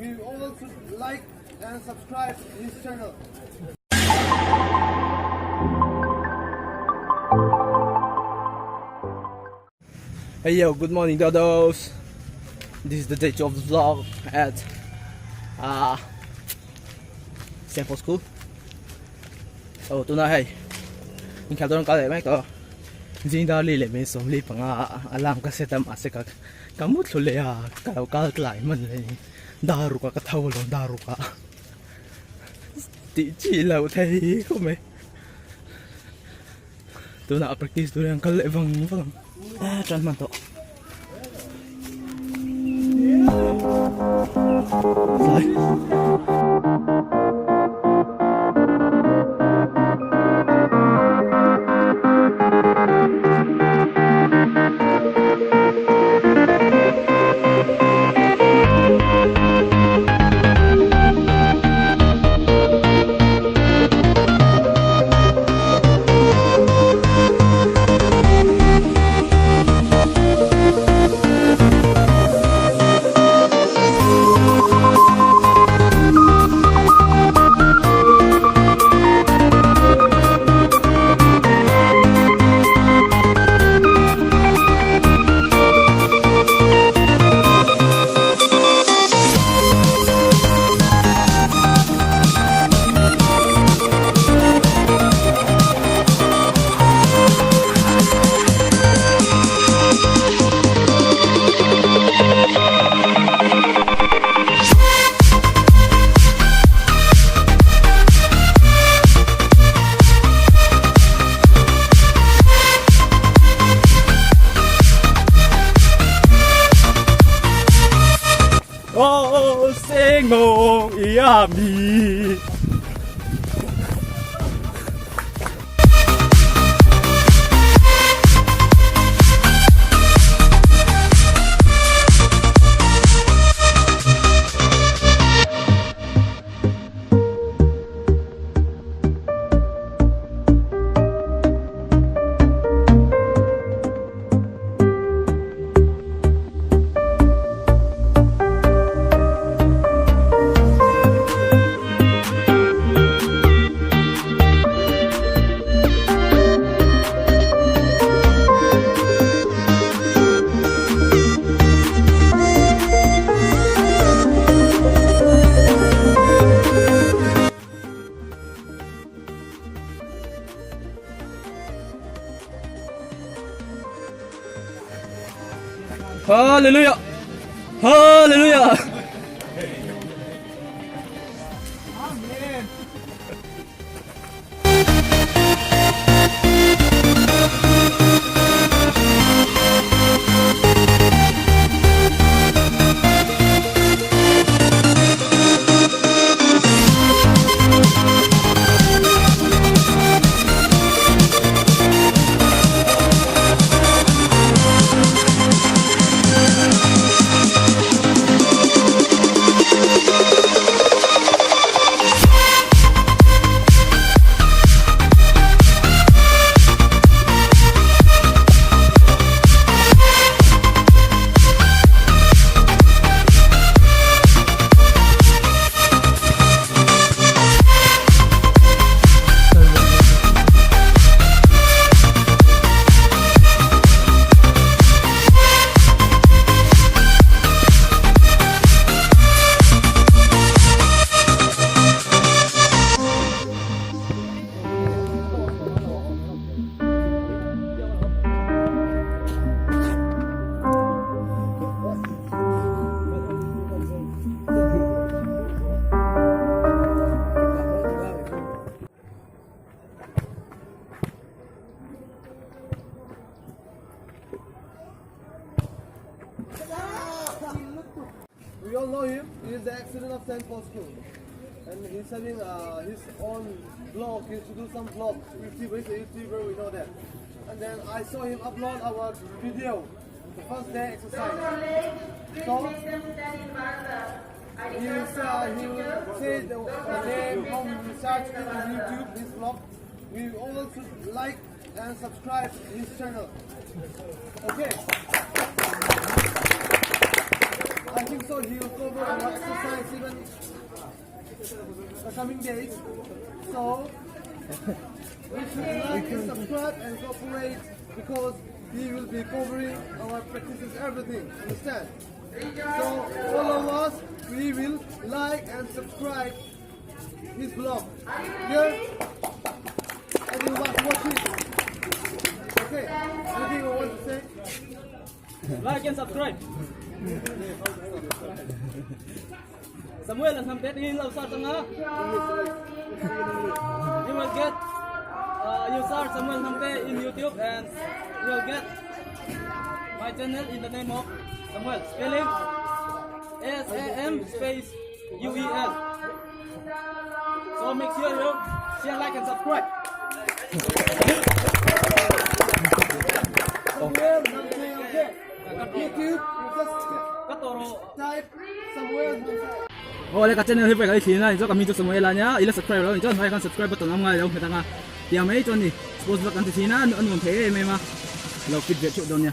we all should like and subscribe his channel. Hey yo, good morning Dodos. This is the day of the vlog at Stanford School. So tonight, mình khá tôn có lẽ mấy có riêng đó li lệ mình sống li bằng alam kasi tam asik kamu thule kalau kal lại mình này daru ka thâu luôn daru ka chỉ lâu thấy không mấy tôi nào practice tôi đang kal lệ vâng trần man to Oh, Sengo Yami. Hallelujah! Hallelujah! We all know him. He is the accident of Stanford School, and he's having his own blog. He should do some vlogs. YouTuber, he's a YouTuber. We know that. And then I saw him upload our video, the first day exercise. So he will say the name, how we will search in YouTube, his vlog. We all should like and subscribe his channel. Okay. I think so. He will cover exercising even the coming days. So we should like and subscribe and cooperate because he will be covering our practices, everything. Understand? So all of us, we will like and subscribe his blog. Here, and you must watch it. Okay. Anything you want to say? Like and subscribe. Samuel and Hampet in love sa nga. You will get you search Samuel Hampe in YouTube and you will get my channel in the name of Samuel. Spelling SAM space UEL. So make sure you share, like and subscribe. Samuel, okay. YouTube, you just type Samuel. Oh, like channel hiệp cái gì này, cho kami cho Samuel nhá. Ila subscribe rồi, cho hai kan subscribe button am ngai đâu, người ta nga. Tiang mấy cho ni, suppose là kan thì na, anh muốn thế em mà. Lâu feedback chút đâu nha.